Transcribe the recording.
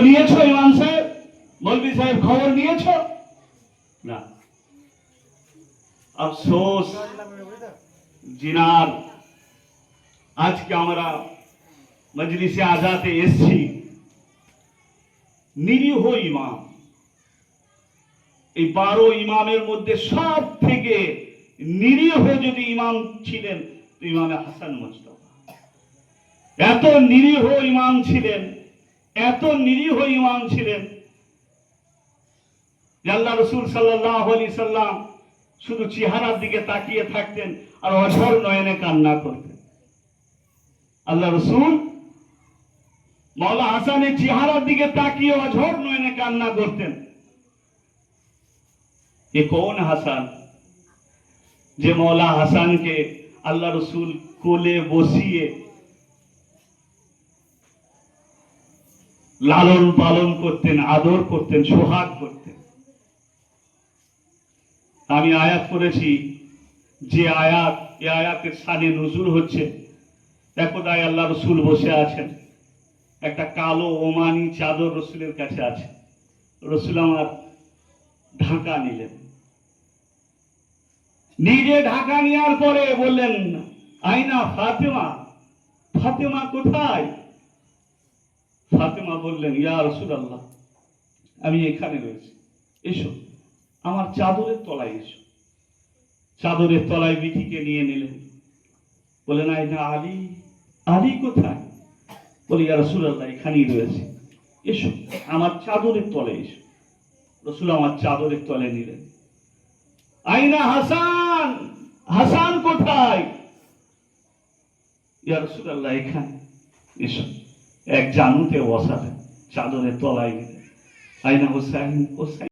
নিয়েছো ইমাম সাহেব, মৌলভী সাহেব খবর নিয়েছো? না। আফসোস জিনার আজকে আমরা মজলিসে আজাতে এসছি, নিরীহ ইমাম, এই 12 ইমামের মধ্যে সব থেকে নিরীহ যদি ইমাম ছিলেন তো ইমামে হাসান মুজতবা। এত নিরীহ ইমাম ছিলেন, এত নিরীহ ইমাম ছিলেন, আল্লাহ রাসূল সাল্লাল্লাহু আলাইহি সাল্লাম শুধু চেহারার দিকে তাকিয়ে থাকতেন আর অঝর নয়নে কান্না করতেন। আল্লাহ রাসূল মাওলা হাসানের চেহারার দিকে তাকিয়ে অঝর নয়নে কান্না করতেন। এ কোন হাসান যে মৌলা হাসানকে আল্লাহ রসুল কোলে বসিয়ে লালন পালন করতেন, আদর করতেন, সোহাগ করতেন। আমি আয়াত পড়েছি, যে আয়াত, এই আয়াতের শানে নুজুল হচ্ছে, একদাই আল্লাহ রসুল বসে আছেন, একটা কালো ওমানি চাদর রসুলের কাছে আছে। রসুল আমার ঢাকা নিলেন, নিজে ঢাকা নেওয়ার পরে বললেন, আইনা ফাতেমা, ফাতেমা কোথায়? ফাতেমা বললেন, ইয়া রাসূলুল্লাহ, আমি এখানে রয়েছি, এসো আমার চাদরের তলায় এসো। চাদরের তলায় বিটিকে নিয়ে নিলেন, বললেন, আইনা আলী, আলী কোথায়? বলে, ইয়া রাসূলুল্লাহ, এখানেই রয়েছে, এসো আমার চাদরের তলে এসো। রসুল আমার চাদরের তলে নিলেন। আইনা হাসান, হাসান কোথায়? ইয়া রাসূলুল্লাহ, এখানে, এসো। এক জানুতে বসালেন, চাদরের তলায় নিলেন। আইনা হোসাইন, হোসাইন